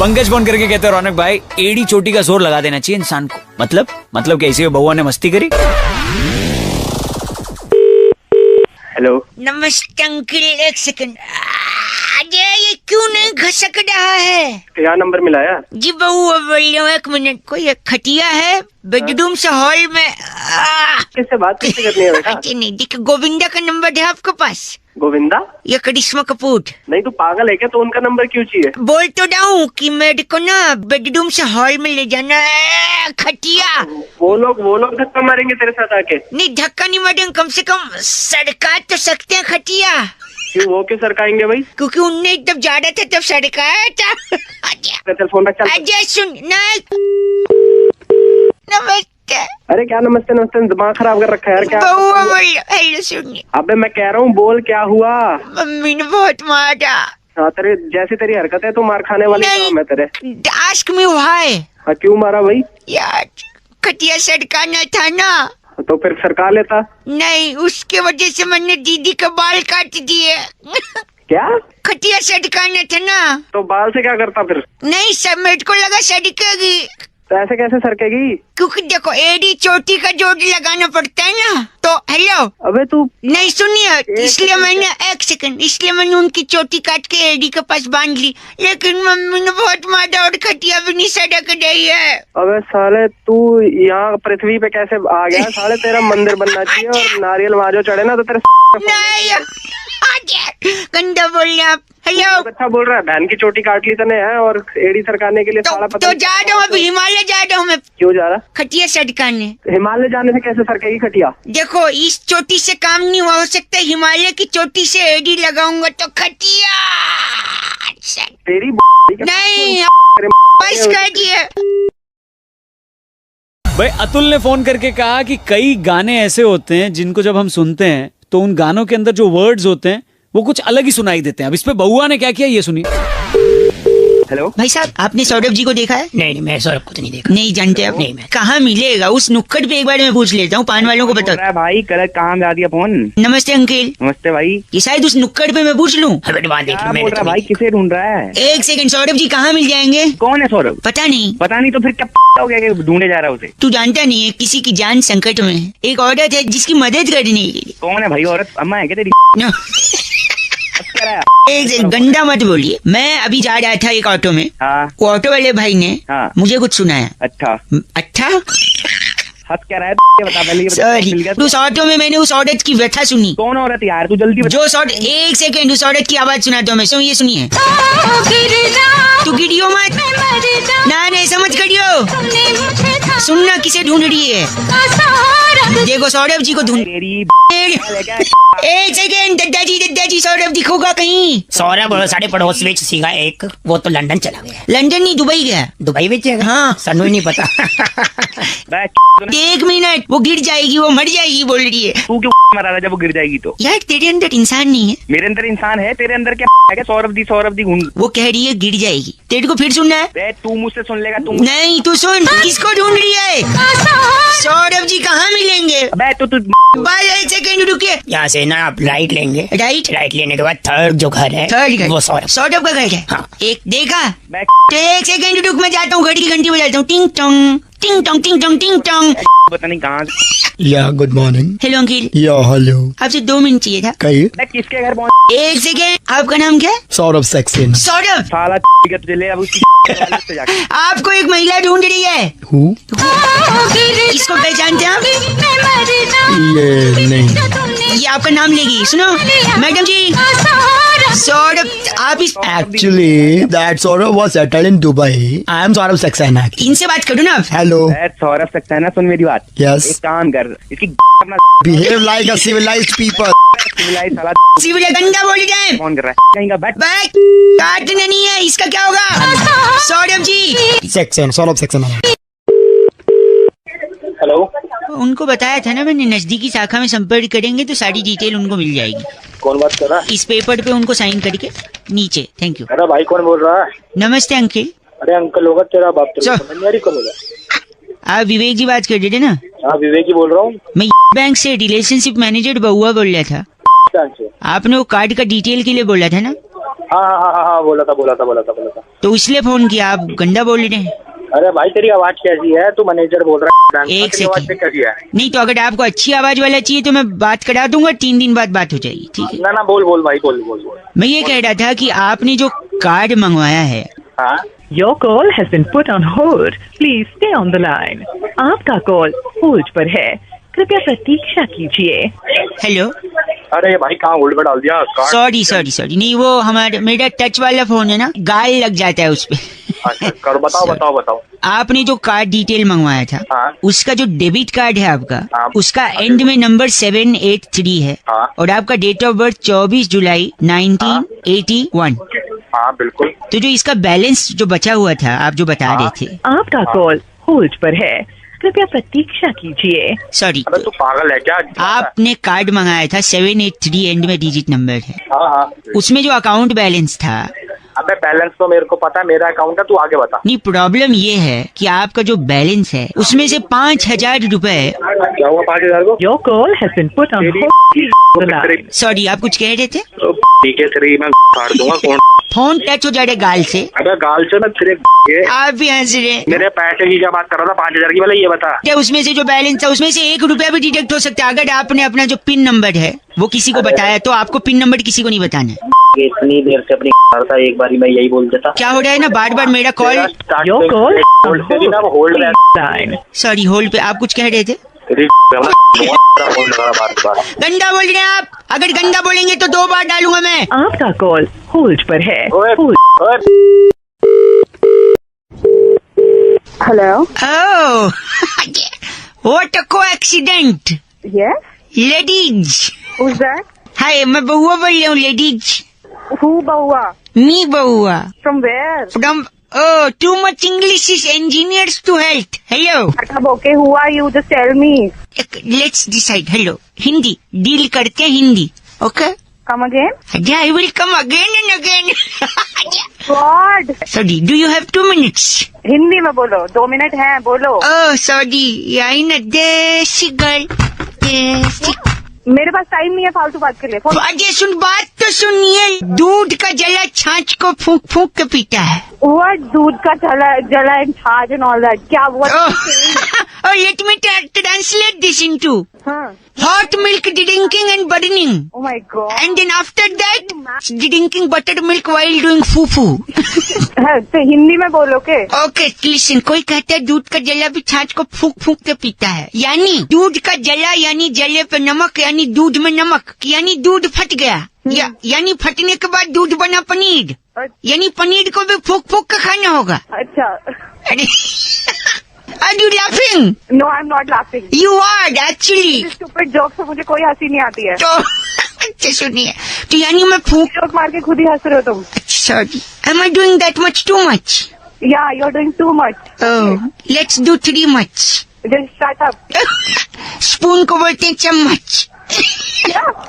Pankaj phone करके कहते रौनक भाई एड़ी चोटी का जोर लगा देना चाहिए इंसान को। मतलब कैसी बउआ ने मस्ती करी। हेलो। नमस्ते अंकिल, एक सेकंड। ये क्यों नहीं घसक रहा है? क्या नंबर मिला है? जी बउआ बोल रही हूँ, एक मिनट। कोई खटिया है बेडरूम से हॉल में। किससे बात कैसे करनी है बेटा? नहीं देखो, गोविंदा का नंबर है आपके पास? गोविंदा? या करिश्मा कपूर? नहीं तो पागल है क्या? तो उनका नंबर क्यों चाहिए? बोल तो रहा हूँ कि मेरे को ना बेडरूम से हॉल में ले जाना है खटिया। वो लोग धक्का मारेंगे तेरे साथ आके? नहीं धक्का नहीं मारेंगे, कम से कम सरका तो सकते हैं खटिया। क्यों? वो क्यों सरकाएंगे भाई? क्योंकि उनने जब जा रहे थे तब सरकाया था। चल फोन रख चल। अजय सुन ना। नमस्ते। अरे क्या नमस्ते नमस्ते, दिमाग खराब कर रखा है यार। क्या बउआ बोल। हेलो सुनिए। अबे मैं कह रहा हूँ बोल, क्या हुआ? मम्मी ने बहुत मारा। हाँ तेरे जैसी तेरी हरकत है तो मार खाने वाली काम है तेरे। Ask me why. हाँ क्यों मारा भाई? यार खटिया सरकाना था ना। तो फिर सरका लेता। नहीं, उसके वजह से मैंने दीदी का बाल काट दिए। क्या? खटिया सरकाना था ना। तो बाल से क्या करता फिर? नहीं सब मेरे को लगा सरकेगी। तो ऐसे कैसे सरकेगी? क्योंकि देखो एड़ी चोटी का जोड़ लगाना पड़ता है ना। तो हेलो। अबे तू नहीं सुनिए, इसलिए मैंने एक सेकंड, इसलिए मैंने उनकी चोटी काट के एडी के पास बांध ली। लेकिन मम्मी ने बहुत मारा और खटिया भी नहीं सड़क रही है। अबे साले तू यहाँ पृथ्वी पे कैसे आ गया? साले तेरा मंदिर बनना चाहिए और नारियल वहाँ जो चढ़े ना तो तेरे नहीं गंदा बोल रहे आप। हेलो। अच्छा बोल रहा है, बहन की चोटी काट ली तने है और एड़ी सरकाने के लिए साला पता तो जा रहा हूँ, अभी हिमालय जा रहा हूँ मैं। क्यों जा रहा? खटिया सरकाने। हिमालय जाने से कैसे सरकेगी खटिया? देखो इस चोटी से काम नहीं हुआ, हो सकता है हिमालय की चोटी से एडी लगाऊंगा तो खटिया तेरी नहीं। बस कर दिए। भाई अतुल ने फोन करके कहा कि कई गाने ऐसे होते हैं जिनको जब हम सुनते हैं तो उन गानों के अंदर जो वर्ड्स होते हैं वो कुछ अलग ही सुनाई देते हैं। अब इस पे बउआ ने क्या किया ये सुनिए। हेलो भाई साहब, आपने सौरभ जी को देखा है? नहीं मैं सौरभ को तो नहीं देखा। नहीं जानते आप? नहीं मैं। कहाँ मिलेगा उस नुक्कड़ पे, एक बार मैं पूछ लेता हूँ, पान वालों को बता। भाई गलत कहाँ में आ दिया फोन? नमस्ते अंकिल। नमस्ते भाई। ये शायद उस नुक्कड़ पे मैं पूछ लूँ। वहाँ देख क्या बोल रहा भाई? किसे ढूंढ रहा है? एक सेकंड, सौरभ जी कहाँ मिल जाएंगे? कौन है सौरभ? पता नहीं। पता नहीं तो फिर क्या हो गया कि ढूंढे जा रहा है उसे? तू जानता नहीं है, किसी की जान संकट में है। एक औरत है जिसकी मदद करनी है। कौन है भाई औरत? अम्मा है क्या तेरी? न- एक सेकंड, गंदा मत बोलिए। मैं अभी जा रहा था एक ऑटो में। हाँ वो ऑटो वाले भाई ने हाँ। मुझे कुछ सुनाया। अच्छा अच्छा हंस क्या रहा है? ये बता पहले, ये बता, सॉरी, मिल गया उस ऑटो में मैंने उस औरत की व्यथा सुनी। कौन औरत यार? तू जल्दी बता। जो सॉर्ट, एक सेकंड, उस औरत की आवाज सुनाता हूँ मैं। सुनिए सुनिए। तू गिरियो मत ना, नहीं समझ करियो। सुनना किसे ढूंढ रही है। देखो सौरभ जी को ढूंढ। तेरी एक सेकंड, दादाजी सौरभ दिखोगा कहीं? सौरभ साढ़े पड़ोस में सीखा एक, वो तो लंदन चला गया। लंदन नहीं, दुबई गया। दुबई में जाएगा? हाँ। सनु ही नहीं पता। एक मिनट, वो गिर जाएगी, वो मर जाएगी बोल रही है। तू क्यों मरा रहा जब वो गिर जाएगी तो? यार तेरे अंदर इंसान नहीं है। मेरे अंदर इंसान है, तेरे अंदर क्या है? सौरभ दी ढूंढ। वो कह रही है गिर जाएगी। तेरे को फिर सुनना है? तू मुझसे सुन लेगा तू? नहीं तू सुन। किसको ढूंढ रही है? सौरभ जी कहाँ मिलेंगे? अबे तू बस एक सेकंड रुकिए। यहाँ से ना आप राइट लेंगे। राइट? राइट लेने के बाद थर्ड जो घर है, थर्ड घर? वो सौरभ। सौरभ का घर है? हाँ। एक देखा? मैं तो एक सेकंड रुक, मैं जाता हूँ, घड़ी की घंटी बजाता हूँ। टिंग टोंग टिंग टोंग टिंग टोंग टिंग टोंग। पता नहीं कहाँ या गुड मॉर्निंग। Hello uncle. या हेलो। आपसे 2 मिनट चाहिए था। कहिए। मैं किसके घर पहुँच? एक सेकंड, आपका नाम क्या है? सौरभ सक्सेना। सौरभ, साला तुझे ले अब उसकी से जाके। आपको एक महिला ढूंढ रही है। हूँ? इसको पहचानते हैं आप? ये नहीं। ये आपका नाम लेगी। सुनो मैडम जी, सौरभ आप इस Actually, that Saurabh was settled in Dubai. I am Saurabh Saxena. इनसे बात करो ना आप। Hello. सौरभ सक्सेना, सुन मेरी बात। Yes. एक काम कर, इसकी अपना Behave like a civilized people. Civilize साला सिविल गंदा बोल रहे हैं। फोन कर रहा है कहीं का। बैठ बैठ, काटना नहीं है, इसका क्या होगा? Saurabh ji. Saxena. Saurabh Saxena. Hello. उनको बताया था ना मैंने, नजदीकी शाखा में संपर्क करेंगे तो सारी डिटेल उनको मिल जाएगी। कौन बात कर रहा है? इस पेपर पे उनको साइन करके नीचे। Thank you. अरे भाई कौन बोल रहा है? नमस्ते अंकिल। अरे अंकल होगा तेरा बाप। सर। कौन बोला? आप विवेक जी बात कर रहे थे ना? हाँ विवेक ही बोल रहा हूँ। मैं बैंक से रिलेशनशिप मैनेजर बउआ बोल रहा था। आपने वो कार्ड का डिटेल के लिए बोला था ना? हाँ, बोला था। तो इसलिए फोन किया, आप गंदा बोल रहे हैं। अरे भाई तेरी आवाज कैसी है? तू मैनेजर बोल रहा है? एक तेरी आवाज सेकंड। कैसी है? नहीं तो अगर आपको अच्छी आवाज वाला चाहिए तो मैं बात करा दूंगा, 3 दिन बाद बात हो जाएगी, ठीक है? ना बोल भाई, बोल। मैं ये कह रहा था कि आपने जो कार्ड मंगवाया है, हाँ Your call has been put on hold. Please stay on the line. आपका कॉल होल्ड पर है, कृपया प्रतीक्षा कीजिए। हेलो, अरे भाई कहाँ होल्ड पर डाल दिया? सॉरी, नहीं वो मेरा टच वाला फोन है ना, गाल लग जाता है उस पे। अच्छा करो, बताओ। आपने जो कार्ड डिटेल मंगवाया था, हाँ। उसका जो डेबिट कार्ड है आपका, हाँ। उसका एंड में नंबर 783 है, हाँ। और आपका डेट ऑफ बर्थ 24 जुलाई 1981। हाँ बिल्कुल। तो जो इसका बैलेंस जो बचा हुआ था, आप जो बता रहे थे, आपका कॉल होल्ड पर है, कृपया प्रतीक्षा कीजिए। सॉरी, अबे तू पागल है क्या? आपने कार्ड मंगाया था 783 एंड में डिजिट नंबर है, हाँ। उसमें जो अकाउंट बैलेंस था, अबे बैलेंस तो मेरे को पता है, मेरा अकाउंट है, तू आगे बता। नहीं प्रॉब्लम ये है कि आपका जो बैलेंस है उसमें से 5,000 रुपए, क्या हुआ 5,000 को? Your call has been put on तेरी hold. Please hold the line. Sorry आप कुछ कह रहे थे? ठीक है तेरी मैं फाड़ दूंगा कौन। फोन टच हो जाए गाल से। अबे गाल से मैं तेरे आप भी हंस रहे हैं। मेरे पैसे की क्या बात कर रहा था? 5,000 की? वाला ये बता। क्या उसमें से जो बैलेंस था उसमें से 1 रुपया भी डिडक्ट हो सकता है? अगर आपने अपना जो पिन नंबर है वो किसी को बताया तो आपको पिन नंबर किसी को नहीं बताना है। इतनी देर से अपनी था, एक बारी मैं यही बोल देता। क्या हो रहा है ना, बार बार मेरा कॉल। Your call होल्ड पे थी ना, वो होल्ड में line. सॉरी, होल्ड पे। आप कुछ कह रहे थे? तेरी फोन लगा बार। गंदा बोल रहे हैं आप। अगर गंदा बोलेंगे तो 2 बार डालूंगा मैं। आपका कॉल होल्ड पर है। ओए, Hold. ओए। Hello. Oh, what a coincidence. Yes. Ladies. Who's that? हाय, मैं बहुआ बोल रहा हूँ। Ladies. Who, Bahua? Me Bahua. From where? From too much English is engineers to health. Hello. Okay, who are you? Just tell me. Let's decide. Hello. Hindi deal करते हैं, Hindi. Okay. Come again? Yeah, I will come again and again. God. Sorry, do you have 2 minutes? Hindi में बोलो, 2 minute हैं, बोलो। Oh, sorry. I know देसी girl. देसी। मेरे पास time नहीं है फालतू बात के लिए। फोन। अजय सुन, बात तो सुनिए। दूध का जला छाछ को फूंक फूंक के पीता है। What? दूध का जला and charge and all that. क्या? What? Oh, let me translate this into हाँ. hot milk drinking and burning. Oh my God. And then after that, drinking buttered milk while doing foo-foo. हाँ, तो हिंदी में बोलो के? Okay, listen. कोई कहता है दूध का जला भी छाछ को फूंक फूंक के पीता है, यानी दूध का जला यानी जले पे नमक, यानी दूध में नमक, यानी दूध फट गया, यानी फटने के बाद दूध बना पनीर, यानी पनीर को भी फूंक फूंक के खाना होगा। अच्छा। अरे Are you laughing? No, I'm not laughing. You are actually. Stupid joke से मुझे कोई हंसी नहीं आती है। तो अच्छा सुनिए, तो यानी मैं फूंक। जोक मार के खुद ही हंस रहे हो तुम। Sorry, am I doing that much too much? Yeah, you're doing too much. Oh, let's do 3 much. Just shut up. Spoon को बोलते हैं चम्मच।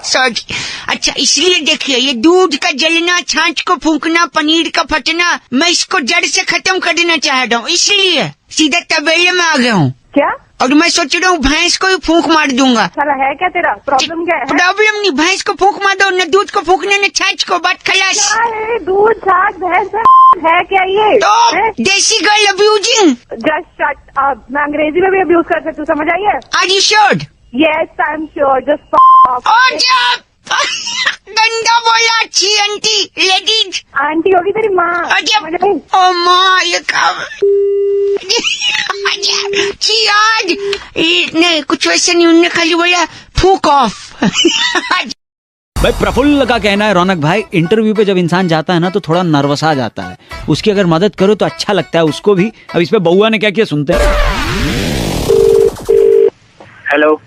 सॉरी। अच्छा, इसलिए देखिए, ये दूध का जलना, छाछ को फूंकना, पनीर का फटना, मैं इसको जड़ से खत्म कर देना चाहता हूँ, इसलिए सीधा तबेले में आ गया हूँ। क्या? और मैं सोच रहा हूँ भैंस को ही फूंक मार दूंगा। साला है क्या तेरा? प्रॉब्लम क्या है? प्रॉब्लम नहीं, भैंस को फूंक मार दो, न दूध को फूंकने न छाछ को, बात खलास। क्या है? दूध छाछ भैंस है क्या ये? तो देसी girl abusing. Just shut up. मैं अंग्रेजी में भी अब्यूज कर सकती हूँ, समझ आई है? Are you sure? Yes, I am sure. Just गंदा बोला। अच्छी आंटी, लेडीज। आंटी होगी तेरी माँ। समझ आई? ओ माँ, ये काम आज नहीं, कुछ वैसे नहीं, उन्होंने खाली बोला फूक ऑफ। भाई प्रफुल्ल का कहना है, रौनक भाई, इंटरव्यू पे जब इंसान जाता है ना तो थोड़ा नर्वस आ जाता है, उसकी अगर मदद करो तो अच्छा लगता है उसको भी। अब इस पे बउआ ने क्या किया सुनते हैं। Hello,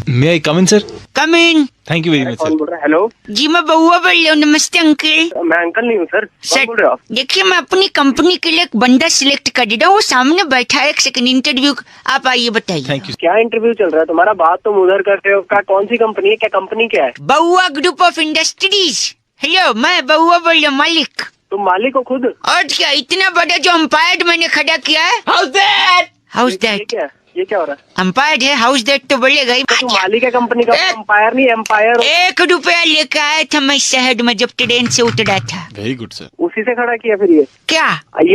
may I come in sir? Come in. Thank you very much कौन सर। बोल रहा है? हेलो, जी मैं बउआ बोल रहा हूँ। नमस्ते अंकल। मैं अंकल नहीं हूँ सर। कौन बोल रहे हो आप? देखिए, मैं अपनी कंपनी के लिए एक बंदा सिलेक्ट कर रहा हूँ, वो सामने बैठा है। 1 सेकंड, इंटरव्यू आप आइए, बताइए। Thank you. क्या इंटरव्यू चल रहा है तुम्हारा? बात तुम उधर कर रहे हो। क्या कौन सी कंपनी है? क्या कंपनी क्या है? बउआ ग्रुप ऑफ इंडस्ट्रीज। हेलो, मैं बउआ बोल रहा हूँ, मालिक। तुम मालिक हो खुद? और क्या, इतना बड़ा जो अंपायर मैंने खड़ा किया है। House that. ये क्या? ये क्या हो रहा है? अंपायर है, हाउस डेट तो बोलेगा ही। तू मालिक है कंपनी का, एक- एम्पायर नहीं एम्पायर। 1 रुपया लेकर आया था मैं शहर में जब ट्रेन से उतरा था। Very good sir. उसी से खड़ा किया फिर ये क्या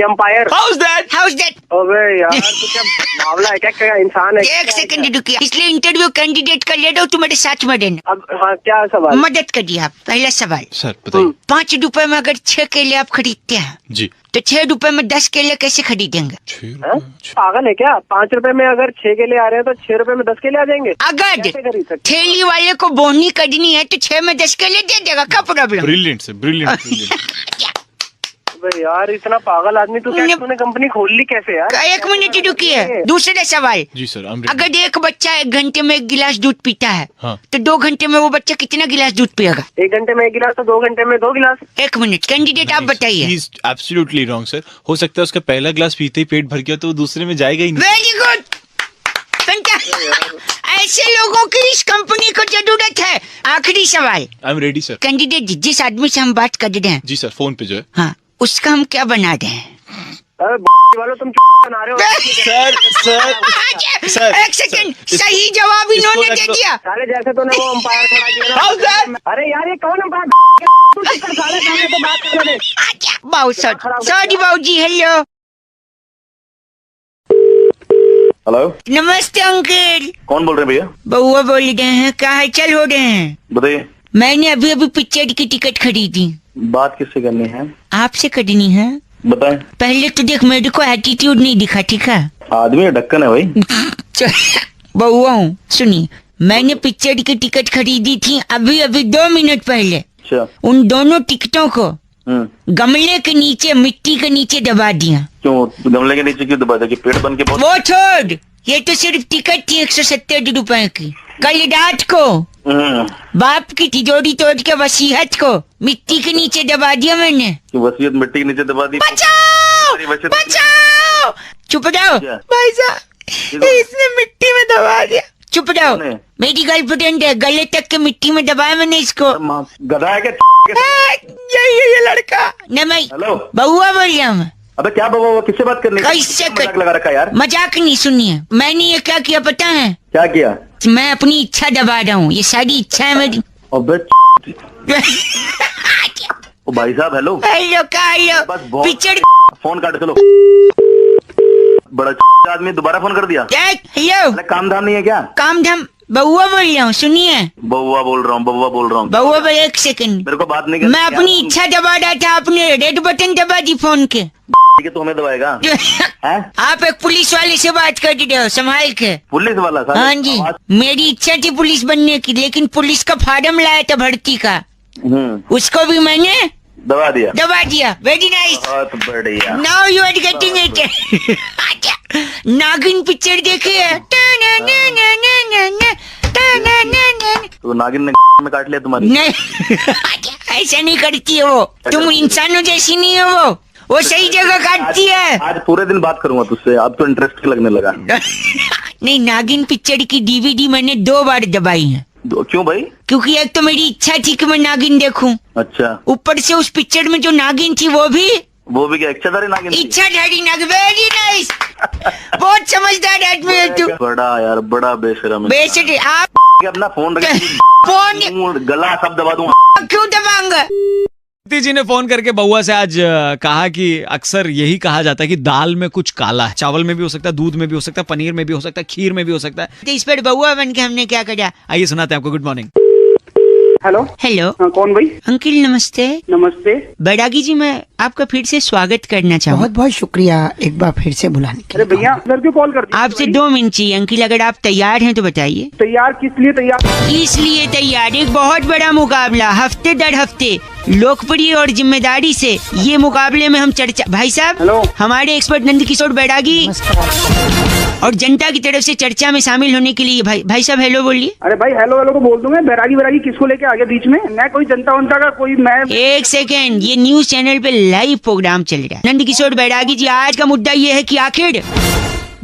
umpire. House that? House date? अबे यार तू क्या मामला है, क्या इंसान है? 1 सेकंड रुकिए, इसलिए इंटरव्यू कैंडिडेट का ले दो, तुम्हारे साथ में देना। अब हाँ क्या सवाल? मदद करिए आप। पहला सवाल, सर बताइए। 5 रुपए में अगर 6 केले आप खरीदते हैं जी। तो 6 रुपए में 10 केले कैसे खरीदेंगे? 6 हाँ? पागल है क्या? 5 रुपए में अगर 6 केले आ रहे हैं तो 6 रुपए में 10 केले आ जाएंगे? अगर कैसे खरीद सकते? ठेली वाले को बोनी करनी है तो 6 में 10 केले दे देगा, क्या प्रॉब्लम? Brilliant sir, brilliant. अबे यार इतना पागल आदमी तू, क्या तूने कंपनी खोल ली कैसे यार? 1 मिनट रुकिए। दूसरा सवाल, जी सर, अगर एक बच्चा 1 घंटे में 1 गिलास दूध पीता है हाँ। तो 2 घंटे में वो बच्चा कितना गिलास दूध पिएगा? 1 घंटे में 1 गिलास तो 2 घंटे में 2 गिलास। 1 मिनट, कैंडिडेट आप बताइए। He is absolutely wrong sir. हो सकता है उसका पहला ग्लास पीते ही पेट भर गया तो वो दूसरे में जाएगा ही नहीं। Very good. ऐसे लोगों की इस कंपनी को जरूरत है। आखिरी सवाल, I am ready sir. Candidate जिस आदमी से हम बात कर रहे हैं, जी सर, फोन पे जो है। हाँ, उसका हम क्या बना रहे हैं? अरे वालों तुम बना रहे हो। सर 1 सेकंड, सही जवाब इन्होंने दे दिया। साले जैसे तूने वो अंपायर खड़ा किया ना। अरे यार ये कौन अंपायर? तू साले सामने तो बात करने दे। बहुत सॉरी बाबू जी। हेलो, हेलो, नमस्ते अंकल। कौन बोल रहे हैं भैया? बउआ बोल रहे हैं, कहाँ चल हो रहे हैं? बताइए। मैंने अभी अभी पिक्चर की टिकट खरीदी। बात किससे करनी है? आपसे करनी है। बताएं। पहले तो देख, मेरे को एटीट्यूड नहीं दिखा, ठीक है? आदमी ढक्कन है भाई। बउआ हूँ, सुनिए, मैंने पिक्चर की टिकट खरीदी थी अभी अभी 2 मिनट पहले। अच्छा। उन दोनों टिकटों को गमले के नीचे, मिट्टी के नीचे दबा दिया। क्यों गमले के नीचे क्यों दबा दिया? कि पेट बन के बहुत। वो छोड़, ये तो सिर्फ टिकट थी 170 रुपए की। कल रात को बाप की तिजोरी तोड़ के वसीयत को मिट्टी के नीचे दबा दिया मैंने। वसीयत मिट्टी के नीचे दबा दी। बचाओ बचाओ। चुप जाओ भाई साहब, इसने मिट्टी में दबा दिया। चुप जाओ, मेरी गर्लफ्रेंड है, गले तक के मिट्टी में दबाया मैंने इसको। गधा है क्या? ये लड़का नहीं, मैं हेलो, बउआ बोल रहा हूँ। अबे क्या बाबा, किससे बात करनी? कैसे मजाक लगा रखा यार। मजाक नहीं, सुनिए, मैंने ये क्या किया पता है? क्या किया? मैं अपनी इच्छा दबा रहा हूँ, ये सारी इच्छा है मेरी। अबे ओ भाई साहब, हेलो। हेलो का हेलो, बस बहुत- पिक्चर फोन काट, चलो। बड़ा आदमी दोबारा फोन कर दिया। हेलो, अरे काम धाम नहीं है क्या? काम धाम, बउआ बोल रहा हूँ, सुनिए। बउआ बोल रहा हूँ, बउआ बोल रहा हूँ। बउआ बोल, 1 सेकंड, मेरे को बात नहीं करनी। मैं अपनी इच्छा दबा रहा था, आपने रेड बटन दबा दी फोन के। ठीक है, तो हमें दबाएगा हैं? आप एक पुलिस वाले से बात कर रहे हो, संभाल के। पुलिस वाला साहब? हाँ जी, मेरी इच्छा थी पुलिस बनने की, लेकिन पुलिस का फार्म लाया था भर्ती का, उसको भी मैंने दबा दिया। वेरी नाइस, बहुत बढ़िया। Now you are getting it. Nagin picture देखे है? तो नागिन ने में काट लिया तुम्हारी? नहीं ऐसा नहीं करती है वो, तुम इंसानों जैसी नहीं है वो सही जगह काटती है। आज पूरे दिन बात करूंगा तुझसे, अब तो इंटरेस्ट लगने लगा। नहीं, नागिन पिक्चर की DVD मैंने 2 बार दबाई है। क्यों भाई? क्योंकि एक तो मेरी इच्छा थी कि मैं नागिन देखूं, अच्छा। ऊपर से उस पिक्चर में जो नागिन थी वो क्या इच्छाधारी नागिन थी? इच्छाधारी नागिन। वेरी नाइस, बहुत समझदार आदमी है तू। बड़ा यार, बड़ा बेशरम है। बेशक आप अपना फोन फोन गला सब दबा दूंगा। क्यों दबाऊंगा? जी ने फोन करके बउआ से आज कहा कि अक्सर यही कहा जाता है कि दाल में कुछ काला है। चावल में भी हो सकता है, दूध में भी हो सकता है, पनीर में भी हो सकता है, खीर में भी हो सकता है। तो इस पर बउआ बन के हमने क्या करा? आइए सुनाते हैं आपको। Good morning. हेलो। हेलो, हाँ, कौन भाई? अंकिल नमस्ते। नमस्ते। बैरागी जी, मैं आपका फिर से स्वागत करना चाहूँ। बहुत बहुत शुक्रिया एक बार फिर से बुलाने के लिए। अरे भैया सर क्यों कॉल कर दिया? आपसे 2 मिनट चाहिए अंकिल, अगर आप तैयार हैं तो बताइए। तैयार किस लिए तैयार? इसलिए तैयार, एक बहुत बड़ा मुकाबला, हफ्ते दर हफ्ते लोकप्रिय और जिम्मेदारी से ये मुकाबले में हम चर्चा। भाई साहब, हेलो। हमारे एक्सपर्ट नंदकिशोर बैरागी और जनता की तरफ से चर्चा में शामिल होने के लिए भाई साहब हेलो बोलिए। अरे भाई हेलो हेलो तो बोल दूंगा, बैरागी किसको लेके आगे बीच में? मैं कोई जनता वंता का कोई मैं। 1 सेकेंड, ये न्यूज चैनल पे लाइव प्रोग्राम चल रहा है। नंदकिशोर बैरागी जी, आज का मुद्दा ये है कि आखिर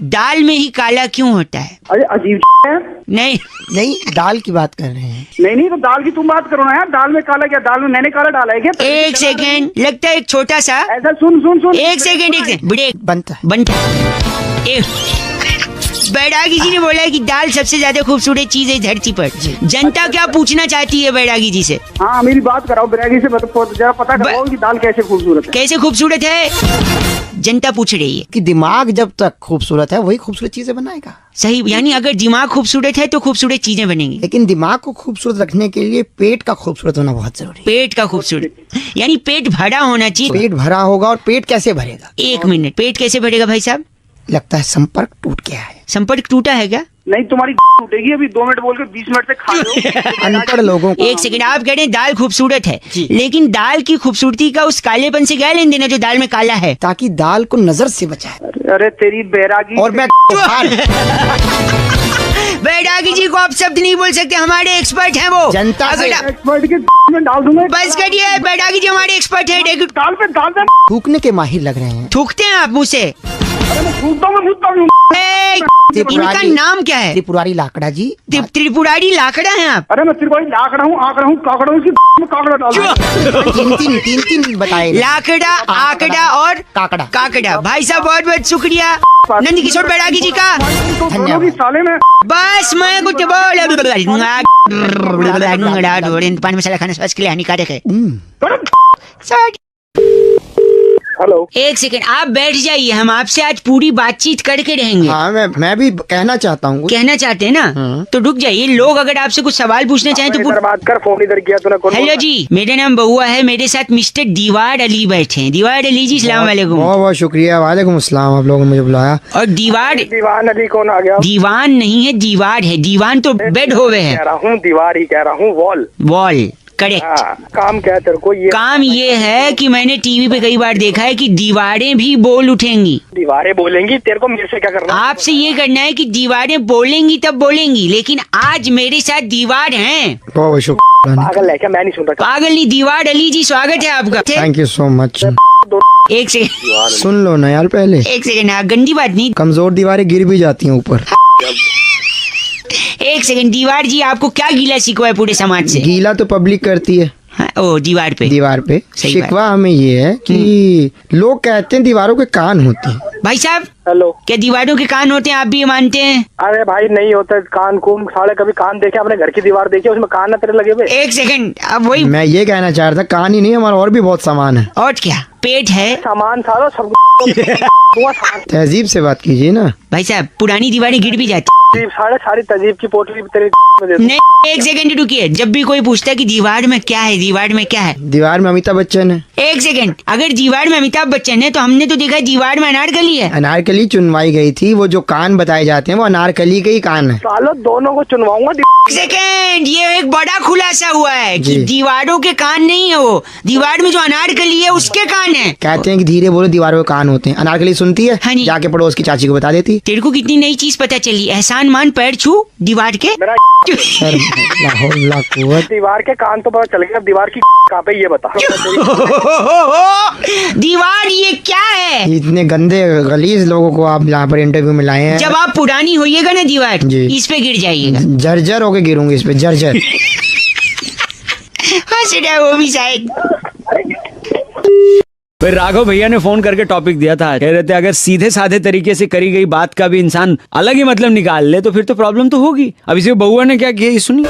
दाल में ही काला क्यों होता है? अरे अजीब है। नहीं, दाल की बात कर रहे हैं। नहीं तो दाल की तुम बात करो ना यार। दाल में काला क्या? दाल में मैंने काला डाला है क्या? 1 सेकेंड, लगता है एक छोटा सा। ऐसा सुन 1 सेकेंड ब्रेक बनता है। बैरागी जी ने बोला है कि दाल सबसे ज्यादा खूबसूरत चीज है धरती पर। जनता क्या पूछना चाहती है बैरागी जी से? हाँ मेरी बात कराओ बैरागी से, जरा पता कराओ कि दाल कैसे खूबसूरत है। कैसे खूबसूरत है जनता पूछ रही है। कि दिमाग जब तक खूबसूरत है वही खूबसूरत चीजें बनाएगा। सही, यानी अगर दिमाग खूबसूरत है तो खूबसूरत चीजें बनेंगी। लेकिन दिमाग को खूबसूरत रखने के लिए पेट का खूबसूरत होना बहुत जरूरी है। पेट का खूबसूरत, यानी पेट भरा होना चाहिए। पेट भरा होगा, और पेट कैसे भरेगा? एक मिनट, पेट कैसे भरेगा भाई साहब? लगता है संपर्क टूट गया है। संपर्क टूटा है क्या? नहीं तुम्हारी टूटेगी अभी 2 मिनट बोल के 20 मिनट से खा रहे हो। अनपढ़ लोगों को। एक सेकंड, आप कह रहे हैं दाल खूबसूरत है, लेकिन दाल की खूबसूरती का उस कालेपन से क्या लेन देना जो दाल में काला है? ताकि दाल को नजर से बचाए। अरे तेरी बैरागी। और मैं बैरागी जी को आप शब्द नहीं बोल सकते, हमारे एक्सपर्ट हैं वो। जनता से एक्सपर्ट के में डाल दूंगा। बस करिए, बैरागी जी हमारे एक्सपर्ट है। दाल पे थूकने के माहिर लग रहे हैं। थूकते हैं आप मुँह से? थूकता हूँ। इनका नाम क्या है? त्रिपुरारी लाकड़ा जी। त्रिपुरारी लाकड़ा है आप? अरे मैं त्रिपुरारी लाकड़ा हूँ, आकड़ा हूँ, काकड़ा हूँ, इसकी काकड़ा डाल। तीन बताए। लाकड़ा, आकड़ा और काकड़ा। काकड़ा। भाई साहब बहुत बहुत शुक्रिया नंद किशोर बैरागी जी का। धन्यवाद। साले में बस मैं कुछ पान मसाला खाना स्वास्थ्य के लिए हानिकारक है। हेलो, एक सेकंड आप बैठ जाइए, हम आपसे आज पूरी बातचीत करके रहेंगे। हाँ मैं भी कहना चाहता हूँ। कहना चाहते हैं ना, तो रुक जाइए। लोग अगर आपसे कुछ सवाल पूछना चाहें तो बात कर। फोन इधर किया तूने। हेलो जी, मेरा नाम बहुआ है, मेरे साथ मिस्टर दीवार अली बैठे हैं। दीवार अली जी सलाम वालेकुम। बहुत बहुत शुक्रिया। वालेकुम अस्सलाम। आप लोगों ने मुझे बुलाया। और दीवार, दीवान अली कौन आ गया? दीवान नहीं है, दीवार है। दीवान तो बेड होवे है। कह रहा हूँ दीवार ही कह रहा हूँ, वॉल। Wall, correct. काम क्या है तेरे को? ये काम ये है कि मैंने टीवी पे कई बार देखा है कि दीवारें भी बोल उठेंगी। दीवारें बोलेंगी, तेरे को मेरे से क्या करना? आपसे ये करना है कि दीवारें बोलेंगी तब बोलेंगी, लेकिन आज मेरे साथ दीवार हैं। बहुत शुक्रिया। पागल है क्या? मैं नहीं सुन रहा। पागल नहीं, दीवार अली जी स्वागत है आपका। Thank you so much. एक सेकंड, सुन लो ना यार पहले। एक सेकंड, आप गंदी बात नहीं। कमजोर दीवारें गिर भी जाती हैं ऊपर। एक सेकंड, दीवार जी आपको क्या गीला शिकवा है पूरे समाज से? गीला तो पब्लिक करती है। हाँ, ओ दीवार पे। सही शिकवा हमें ये है कि लोग कहते हैं दीवारों के कान होते हैं। भाई साहब, हेलो, क्या दीवारों के कान होते हैं? आप भी ये मानते हैं? अरे भाई नहीं होता कान कून। साले कभी कान देखे? अपने घर की दीवार देखी, उसमें कान ना तेरे लगे हुए? एक सेकंड, अब वही मैं ये कहना चाह रहा था, कान ही नहीं, हमारा और भी बहुत सामान है। और क्या, पेट है, सामान सारा सब। तहजीब से बात कीजिए ना भाई साहब। पुरानी दीवारें गिर भी जाती। सारी तहजीब की पोटली तेरे में दे दूं। नहीं, एक सेकंड रुकिए। जब भी कोई पूछता है कि दीवार में क्या है, दीवार में क्या है, दीवार में अमिताभ बच्चन है। एक सेकंड, अगर दीवार में अमिताभ बच्चन है तो हमने तो देखा दीवार में अनारकली है। अनारकली चुनवाई गई थी। वो जो कान बताए जाते हैं वो अनारकली के ही कान है। सालों दोनों को चुनवाऊंगा। एक सेकंड, ये एक बड़ा खुलासा हुआ है कि जी। दीवारों के कान नहीं है, वो दीवार में जो अनारकली है उसके कान है। कहते हैं कि धीरे बोलो, दीवारों के कान होते हैं। अनारकली सुनती है, हाँ जी। जाके पड़ोस की चाची को बता देती। तेरे को कितनी नई चीज पता चली। एहसान मान पैर छू दीवार के। मेरा सर, लाहौल ला कुव्वत। दीवार के कान तो पता चल गया, अब दीवार की कहाँ पे ये बता। दीवार ये क्या है? इतने गंदे गलीज लोगों को आप यहाँ पर इंटरव्यू में लाए हैं। जब आप पुरानी होइएगा ना दीवार, जी। इस पे गिर जाइएगा। जर्जर होके गिरूंगी इस पे, जर्जर। हंस रहा है वो भी शायद। फिर राघव भैया ने फोन करके टॉपिक दिया था, कह रहे थे अगर सीधे साधे तरीके से करी गई बात का भी इंसान अलग ही मतलब निकाल ले तो फिर तो प्रॉब्लम तो होगी। अब इसे बहुआ ने क्या किया, ये सुनिए।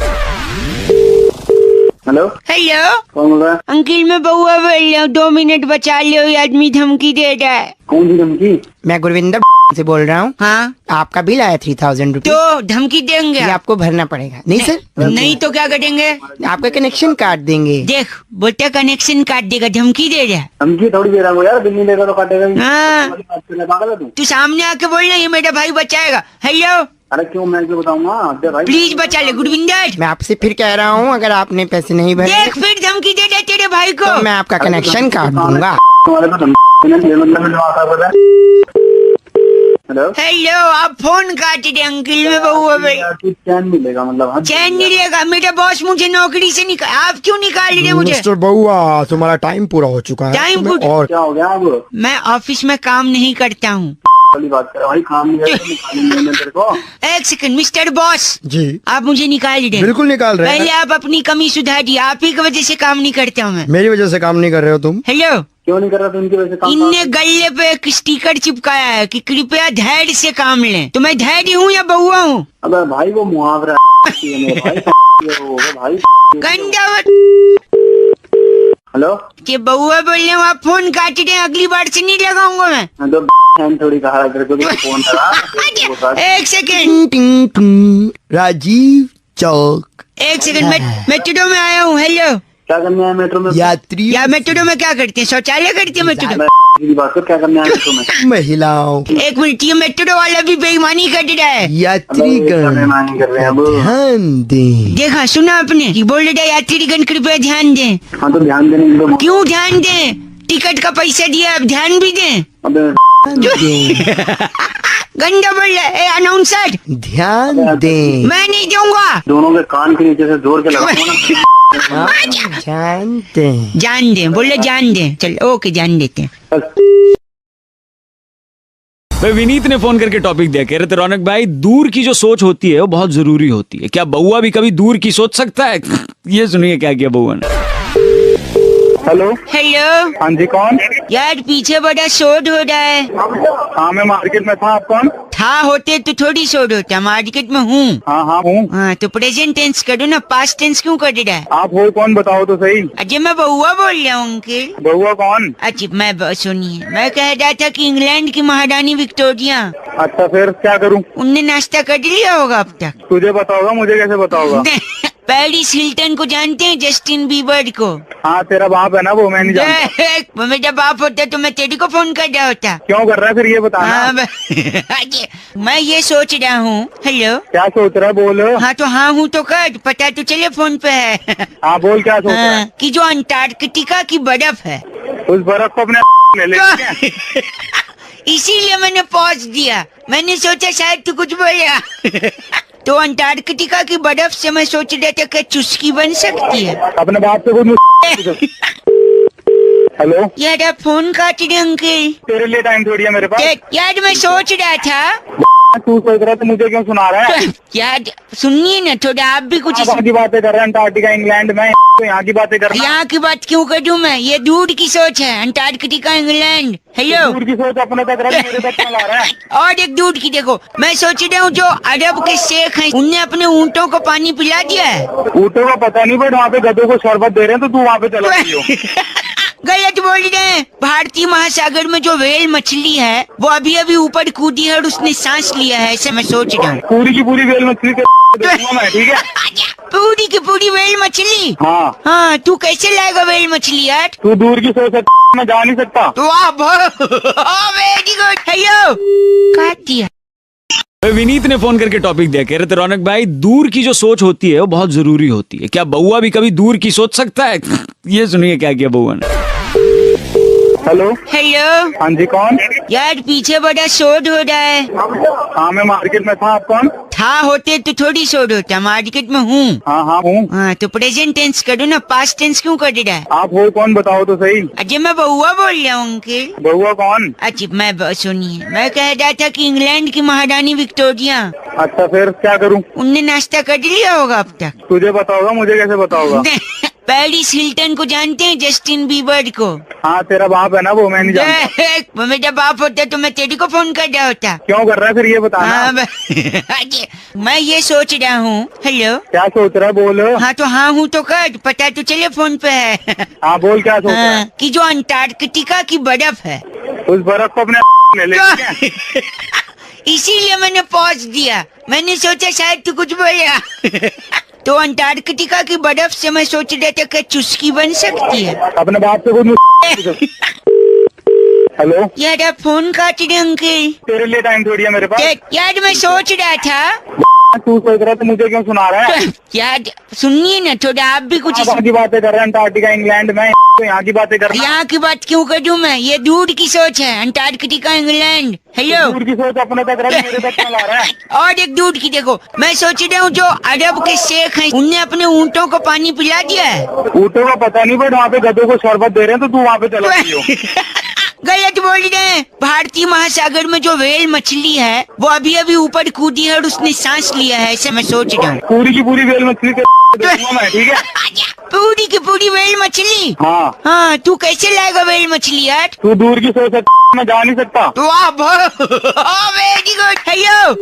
हेलो, हेलो कौन बोल रहा है? अंकिल, मैं बहुआ बोल रहा हूँ, 2 मिनट बचा लो, ये आदमी धमकी दे रहा है। कौन सी धमकी? मैं गुरविंदर से बोल रहा हूँ। हाँ, आपका बिल आया 3000 रुपीज। तो धमकी देंगे ये आप? आपको भरना पड़ेगा। नहीं सर, नहीं तो क्या करेंगे? आपका कनेक्शन काट देंगे। देख, बोलते कनेक्शन काट देगा, धमकी दे रहा है। धमकी थोड़ी दे रहा हूँ यार, बिल नहीं देगा तो काटेगा ही। हाँ, पागल है तू? तू सामने आके बोलना ये मेरा भाई बचाएगा। हेलो, अरे क्यों, मैं क्यों बताऊंगा? दे भाई, प्लीज बचा ले गुरविंदर। मैं आपसे फिर कह रहा हूँ, अगर आपने पैसे नहीं भरे देख, फिर धमकी दे दे तेरे भाई को। तो मैं आपका कनेक्शन काट दूंगा। तुम्हारे को धमकी नहीं, मतलब में आता पता है? हेलो, हेलो, आप फोन काट दे अंकिल, में बहुआ भाई। यार कुछ चैन मिलेगा मतलब? चैन नहीं लेगा, मेरा बॉस मुझे नौकरी से निकाल। आप क्यों निकाल रहे मुझे? मिस्टर बहुआ, तुम्हारा टाइम पूरा हो चुका है। टाइम तुम्हें पूरा- और क्या हो गया अब? मैं ऑफिस में काम नहीं करता हूँ। वाली बात कर भाई, काम नहीं है तो निकालेंगे मैंने तेरे को। एक सेकंड मिस्टर बॉस, जी आप मुझे निकाल दे। बिल्कुल निकाल रहे पहले हैं। आप अपनी कमी सुधारिए, आप ही की वजह से काम नहीं करता हूँ मैं। मेरी वजह से काम नहीं कर रहे हो तुम। हेलो, क्यों नहीं कर रहा था इनकी वजह से काम? इनने गले पे एक स्टिकर चिपकाया है कि कृपया धैर्य से काम लें। तो मैं धैर्य हूँ या बउआ हूँ? अबे भाई वो मुहावरा है मेरे भाई वो भाई। गंडावत हेलो, के बउआ बोल रहे हो, आप फोन काट रहे हैं, अगली बार से नहीं लगाऊंगा मैं। तो थोड़ी कहा करके तो फोन करा। एक सेकेंड, टिंग टिंग राजीव चौक। एक सेकेंड, मैं मेट्रो में आया हूँ। हेलो, क्या करने आया मेट्रो में? यात्री या मेट्रो में क्या करते हैं? शौचालय करते हैं मेट्रो में? की बात कर, क्या करने आया मेट्रो में? महिलाओं एक मिनट, ये मेट्रो वाला भी बेईमानी कर रहा है। यात्रीगण बेईमानी कर रहे हैं अब। ध्यान दें। देखा, सुना आपने कि बोल रहा है यात्रीगण कृपया ध्यान दें। हाँ तो ध्यान देने की तो। क्यों ध्यान दें? टिकट का पैसा दिया, अब ध्यान भी दें। अबे गंदा बोल रहा है। अनाउंसर ध्यान दें। मैं नहीं दूंगा। दोनों के कान के नीचे से जोर के लगाओ ना। ध्यान दें। जान दें, बोले जान दें। चल ओके, जान देते हैं। भाई विनीत ने फोन करके टॉपिक दिया, कह रहे थे रौनक भाई दूर की जो सोच होती है वो बहुत जरूरी होती है। क्या बउआ भी कभी दूर की सोच सकता है? ये सुनिए क्या किया बउआ ने। हेलो, हेलो, हाँ जी, कौन? यार पीछे बड़ा शोर हो रहा है। हाँ मैं मार्केट में था। आप कौन? था होते तो थोड़ी शोर होता। मार्केट में हूँ। हाँ हाँ हूँ। हाँ तो प्रेजेंट टेंस करो ना, पास्ट टेंस क्यों कर रहा है? आप हो कौन, बताओ तो सही। अजय मैं बउआ बोल रहा हूँ अंकल। बउआ कौन? अच्छा मैं सुनिए, मैं कह रहा था कि इंग्लैंड की महारानी विक्टोरिया, अच्छा फिर क्या करूँ? उनने नाश्ता कर लिया होगा अब तक? तुझे बताओगा, मुझे कैसे बताओगा? पेरिस हिल्टन को जानते हैं? जस्टिन बीबर को? हाँ तेरा बाप है ना वो, मैं नहीं जानता। वो मेरा बाप होता तो मैं तेरे को फोन कर रहा होता। क्यों कर रहा है फिर ये बताना। मैं ये सोच रहा हूँ। हेलो, क्या सोच रहा है? बोल। हाँ तो हाँ हूँ तो कर, पता तो चले फोन पे है। हाँ बोल, क्या सोच रहा है? कि जो अंटार्कटिका की बर्फ है, उस बर्फ को अपने ले ले क्या? इसीलिए मैंने पॉज दिया। मैंने सोचा शायद तू कुछ बोलेगा। तो अंटार्कटिका की बर्फ से मैं सोच रहा था कि चुस्की बन सकती है। अपने बाप से कुछ। हेलो, यार आप फोन काट रहे अंकल। तेरे लिए टाइम थोड़ी है मेरे पास। यार मैं सोच रहा था। तू सोच रहा है तो मुझे क्यों सुना रहा है? यार सुनिए ना थोड़ा, आप भी कुछ। वहाँ की बातें कर रहे हैं, अंटार्कटिका इंग्लैंड में, तो यहाँ की बातें कर रहा है। यहाँ की बात क्यों करूँ मैं? ये दूर की सोच है, अंटार्कटिका इंग्लैंड। हेलो, दूर की सोच अपने तक रख, मेरे तक क्यों ला रहा है? और एक दूर की देखो, मैं सोच रहा हूँ जो अरब के शेख हैं, उनने अपने ऊँटों को पानी पिला दिया है। ऊँटों का पता नहीं, बट वहाँ पे गधों को शरबत दे रहे हैं, तो तू वहाँ पे चला गई हो। गलत बोल रहे हैं। भारतीय महासागर में जो व्हेल मछली है वो अभी अभी ऊपर कूदी है और उसने सांस लिया है, ऐसे मैं सोच रहा हूँ। पूरी की पूरी व्हेल मछली के देखूंगा मैं, ठीक है? पूरी की पूरी व्हेल मछली? हाँ हाँ, तू कैसे लाएगा व्हेल मछली यार? तू दूर की सोच है, मैं जा नहीं सकता। वाह, वेरी गुड। हेलो, काट दिया। भाई विनीत ने फोन करके टॉपिक दिया, कह रहे थे रौनक भाई दूर की जो सोच होती है वो बहुत जरूरी होती है। क्या बउआ भी कभी दूर की सोच सकता है? ये सुनिए क्या किया बउआ ने। हेलो, हेलो, हाँ जी, कौन? यार पीछे बड़ा शोर हो रहा है। हाँ मैं मार्केट में था। आप कौन? था होते तो थोड़ी शोर होता। मार्केट में हूँ। हाँ हाँ हूँ। हाँ तो प्रेजेंट टेंस करो ना, पास्ट टेंस क्यों कर रहा है? आप हो कौन, बताओ तो सही। अजय मैं बउआ बोल रहा हूँ अंकल। बउआ कौन? अच्छा मैं सुनिए, मैं कह रहा था कि इंग्लैंड की महारानी विक्टोरिया, अच्छा फिर क्या करूँ? उनने नाश्ता कर लिया होगा अब तक? तुझे बताओगा, मुझे कैसे बताओगा? पेरिस हिल्टन को जानते हैं? जस्टिन बीबर को? हाँ तेरा बाप है ना वो, मैं नहीं जानता। वो मेरा बाप होता तो मैं तेरे को फोन कर रहा होता। क्यों कर रहा है फिर ये बताना। मैं ये सोच रहा हूँ। हेलो, क्या सोच रहा है? बोल। हाँ तो हाँ हूँ तो कर, पता तो चले फोन पे है। हाँ बोल, क्या सोच रहा है? कि जो अंटार्कटिका की बर्फ है, उस बर्फ को अपने ले ले क्या? इसीलिए मैंने पॉज दिया। मैंने सोचा शायद तू कुछ बोलेगा। तो अंटार्कटिका की बर्फ से मैं सोच रहा था कि चुस्की बन सकती है। अपने बाप से कुछ। हेलो, यार आप फोन काट रहे अंकल। तेरे लिए टाइम थोड़ी है मेरे पास। यार मैं सोच रहा था। तू सोच रहा है तो मुझे क्यों सुना रहा है? यार सुनिए ना थोड़ा, आप भी कुछ। वहाँ की बातें कर रहे हैं, अंटार्कटिका इंग्लैंड में, तो यहाँ की बातें कर रहे हैं। यहाँ की बात क्यों करूँ मैं? ये दूर की सोच है, अंटार्कटिका इंग्लैंड। हेलो, दूर की सोच अपने तक रख, मेरे तक क्यों ला रहा है? और एक दूर की देखो, मैं सोच रहा हूँ जो अरब के शेख हैं, उनने अपने ऊँटों को पानी पिला दिया है। ऊँटों का पता नहीं, बट वहाँ पे गधों को शरबत दे रहे हैं, तो तू वहाँ पे चला गई हो। गलत बोल रहे हैं। भारतीय महासागर में जो व्हेल मछली है वो अभी अभी ऊपर कूदी है और उसने सांस लिया है, ऐसे मैं सोच रहा हूँ। पूरी की पूरी व्हेल मछली के देखूंगा मैं, ठीक है? पूरी की पूरी वेल मछली। हाँ, हाँ, तू कैसे लाएगा वेल मछली यार? तू दूर की सोच सकता, मैं जा नहीं सकता। वाह, वेरी गुड। हेलो,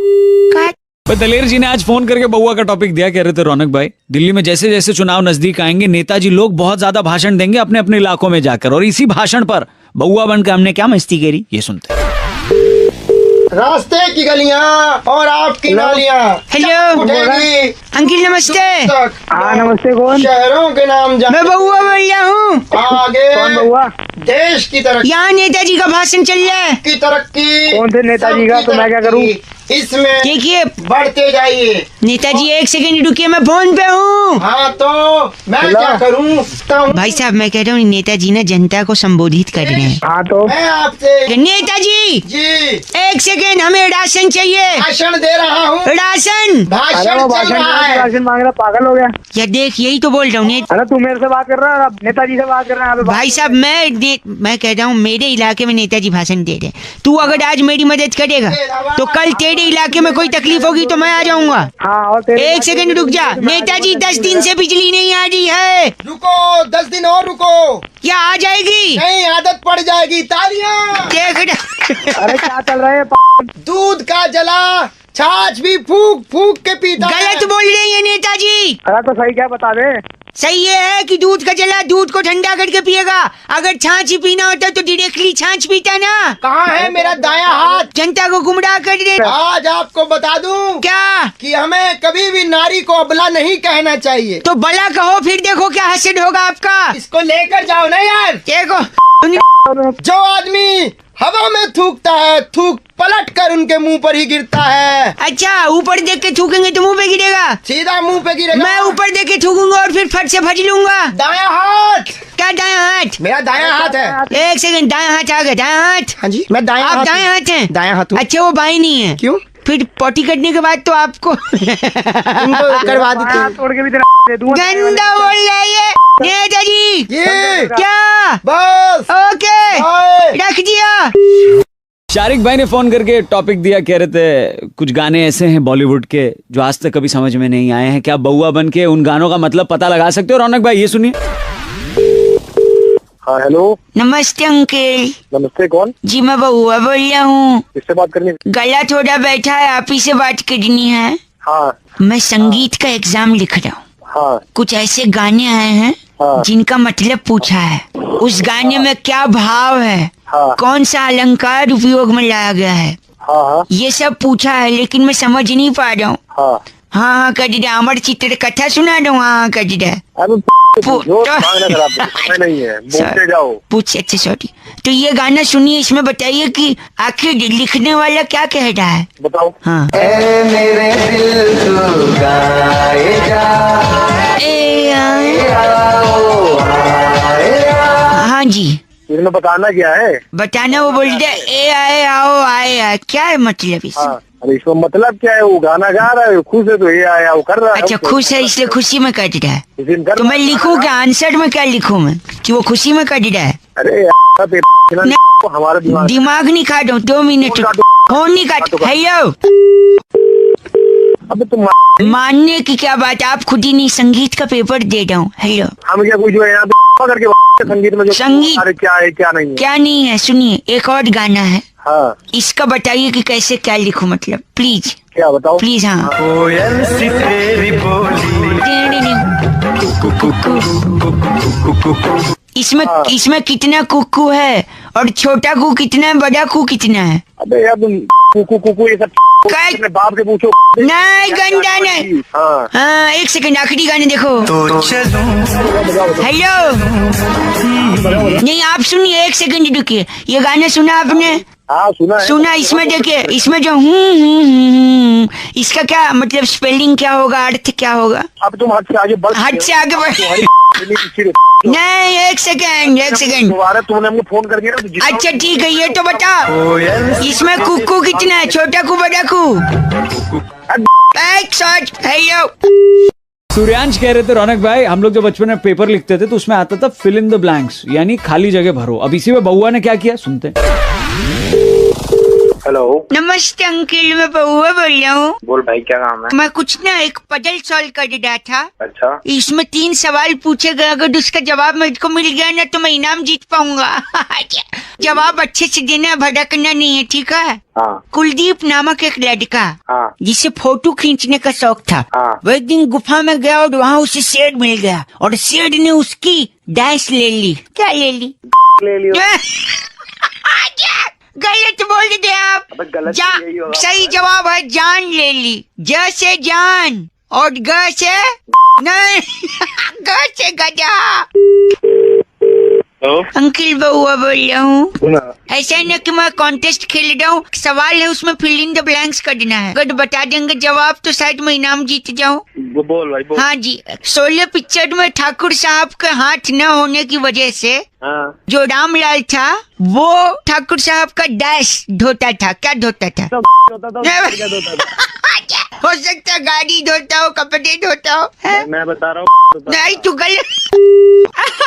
पर दलेर जी ने आज फोन करके बउआ का टॉपिक दिया, कह रहे थे रौनक भाई दिल्ली में जैसे जैसे चुनाव नजदीक आएंगे नेताजी लोग बहुत ज्यादा भाषण देंगे अपने अपने इलाकों में जाकर, और इसी भाषण पर बउआ बनकर हमने क्या मस्ती करी ये सुनते हैं। रास्ते की गलियां और आपकी नालियां हेलो उठेगी अंकिल, नमस्ते। तक। हाँ नमस्ते, कौन? शहरों के नाम मैं जाने बउआ बोल रहा हूँ। आगे कौन बउआ? देश की तरक्की यहाँ नेताजी का भाषण चल रहा है। की तरक्की। कौन थे नेताजी का? तो मैं क्या करूँ? इसमें देखिए बढ़ते जाइए। नेताजी, एक सेकंड रुकिए, मैं फोन पे हूँ। हाँ तो मैं क्या करूँ? भाई साहब, मैं कह रहा हूँ नेताजी ना जनता को संबोधित कर रहे हैं। हाँ तो मैं आपसे नेताजी जी एक सेकंड, हमें राशन चाहिए। भाषण दे रहा हूँ। राशन। अरे भाषण वो चल भाषण रहा है। राशन मांग रहा, पागल हो गया? या देख, यही तो बोल रहा हूँ। अरे तू मेरे से बात कर रहा है, अब नेताजी से बात कर रहा है। भाई साहब, मैं कह रहा हूँ मेरे इलाके में नेताजी भाषण दे रहे हैं। तू अगर आज मेरी मदद करेगा तो कल तेरे इलाके में कोई तकलीफ होगी तो मैं आ जाऊंगा। हाँ, और तेरे एक सेकंड रुक जा। नेताजी 10 दिन से बिजली नहीं आ रही है, रुको 10 दिन और रुको। क्या आ जाएगी? नहीं, आदत पड़ जाएगी। तालियां। देख, अरे क्या चल रहा है? दूध का जला छाछ भी फूक फूक के पीता है। गलत बोल रहे हैं नेताजी। अरे तो सही क्या बता दे। सही ये है कि दूध का जला दूध को ठंडा करके पिएगा। अगर छाछ ही पीना होता तो डायरेक्टली छाछ पीता ना। कहाँ है मेरा दायां हाथ? जनता को गुमराह कर दे। आज आपको बता दूं क्या? कि हमें कभी भी नारी को अबला नहीं कहना चाहिए। तो बला कहो, फिर देखो क्या हसद होगा आपका। इसको लेकर जाओ ना यार। देखो, जो आदमी हवा में थूकता है, थूक पलट कर उनके मुंह पर ही गिरता है। अच्छा, ऊपर देख के थूकेंगे तो मुंह पे गिरेगा। सीधा मुंह पे गिरेगा। मैं ऊपर देख के थूकूंगा और फिर फट से भज लूंगा। दायां हाथ। क्या दायां हाथ? मेरा दायां हाथ है। एक सेकंड, दायां हाथ आ गया। दायां हाथ? हाँ जी, मैं दायां आप हाथ दायां हाथ हैं? दायां हाथ हूँ। अच्छा, वो बाएं नहीं है? क्यों? फिर पॉटी करने के बाद तो आपको उनको करवा देते हाथ हैं। तोड़ के भी तेरा दे दूंगा। गंदा बोल रहा है ये नेताजी। ये क्या? बस ओके, बाय। रख दिया। शारिक भाई ने फोन करके टॉपिक दिया, कह रहे थे कुछ गाने ऐसे हैं बॉलीवुड के जो आज तक कभी समझ में नहीं आए हैं, क्या बउआ बन के उन गानों का मतलब पता लगा सकते हो? रौनक भाई ये सुनिए। हाँ हेलो, नमस्ते अंकल। नमस्ते, कौन? जी मैं बउआ बोल रहा हूँ। किससे बात करनी? गला थोड़ा बैठा है, आप ही से बात करनी है। हाँ मैं संगीत का एग्जाम लिख रहा हूँ। हाँ कुछ ऐसे गाने आए हैं हाँ। जिनका मतलब पूछा है। उस गाने में क्या भाव है, हाँ। कौन सा अलंकार उपयोग में लाया गया है, हाँ हाँ ये सब पूछा है, लेकिन मैं समझ नहीं पा रहा हूँ। हाँ। हाँ कर दिया, अमर चित्र कथा सुना रहा हूँ। हाँ कर दिया। अरे जो दिमाग ना खराब करो, समय नहीं है, बोलते जाओ। पूछ, अच्छा सॉरी। तो ये गाना सुनिए, इसमें बताइए कि आखिर लिखने वाला क्या कह रहा है। बताओ। हाँ। मेरे दिल तू गाए जा। हाँ जी, इसमें बताना क्या है? बताना, वो बोलते ए आए आओ आए आए, क्या है मतलब इसमें? हाँ, अरे इसमें मतलब क्या है? वो गाना गा रहा है, खुश है तो ये आया वो कर रहा है। अच्छा, खुश है इसलिए खुशी में कट रहा है। इस दिन कर तो मैं लिखूं क्या? आंसर में क्या लिखूं मैं कि वो खुशी में कट रहा है? अरे हमारा दिमाग दिमाग नहीं काटो, 2 मिनट फोन नहीं काट। हेलो, अब तुम मानने की क्या बात, आप खुद ही नहीं, संगीत का पेपर दे रहा हूँ। हेलो, हम क्या कुछ जो है यहाँ पे करके संगीत में जो संगीत- अरे क्या है क्या नहीं है? क्या नहीं है? सुनिए, एक और गाना है, हाँ इसका बताइए कि कैसे क्या लिखूं, मतलब प्लीज क्या बताओ? प्लीज। हाँ, कोयल सी तेरी बोली। इसमें कितना कुकू है और छोटा कू कितना है, बड़ा कू कितना है? अबे यार तुम कुकू कुकू ये सब काय- अपने बाप से पूछो। नहीं, गंदा नहीं। हाँ हाँ, एक सेकंड, आखिरी गाने देखो। तो चलूं। हेलो, नहीं आप सुनिए, एक सेकंड रुकिए। ये गाना सुना आपने? हाँ सुना है। सुना। इसमें देखिए, इसमें जो इसका क्या मतलब, स्पेलिंग क्या होगा, अर्थ क्या होगा? अब तुम हद से आगे बढ़ हद से आगे बढ़। तुम्हारी नहीं, एक सेकंड। दोबारा तुमने हमको फोन करके ना तो जितना- अच्छा ठीक है, ये तो बता, इसमें कुकू कितना है, छोटा कू बड़ा कू? हेलो, सूर्यांश कह रहे थे रौनक भाई, हम लोग जब बचपन में पेपर लिखते थे तो उसमें आता था फिल इन द ब्लैंक्स, यानी खाली जगह भरो। अब इसी में बउआ ने क्या किया, सुनते हैं। हेलो, नमस्ते अंकिल, मैं बउआ बोल रहा हूँ। बोल भाई क्या काम है? मैं कुछ ना एक पजल सॉल्व कर रहा था। अच्छा, इसमें 3 सवाल पूछे गए, अगर उसका जवाब मुझको मिल गया ना तो मैं इनाम जीत पाऊंगा। जवाब अच्छे से देना, भड़कना नहीं है, ठीक है? हाँ कुलदीप नामक एक लड़का हाँ जिसे फोटो खींचने का शौक था, हाँ। वो एक दिन गुफा में गया और वहाँ उसे शेर मिल गया और शेर ने उसकी डैश ले ली। क्या ले ली? ले लियो। गलत बोल दिए आप। अबे गलत यही होगा। सही जवाब है जान ले ली। ज से जान और ग से नहीं, ग से गधा। हेलो, अंकिल बउआ बोल रहा हूँ। सुना? ऐसा है ना कि मैं कॉन्टेस्ट खेल रहा हूँ, सवाल है उसमें फिल इन द ब्लैंक्स करना है। अगर बता देंगे जवाब तो शायद मैं इनाम जीत जाऊँ। वो बोल भाई बोल। हाँ जी, 16 पिक्चर में ठाकुर साहब का हाथ न होने की वजह से हाँ, जो रामलाल था वो ठाकुर साहब का डैश धोता था। क्या धोता था? होता था क्या होता था? हो सकता है गाड़ी धोता हो, कपड़े धोता हो, है? मैं बता रहा हूँ। नहीं तू गलत।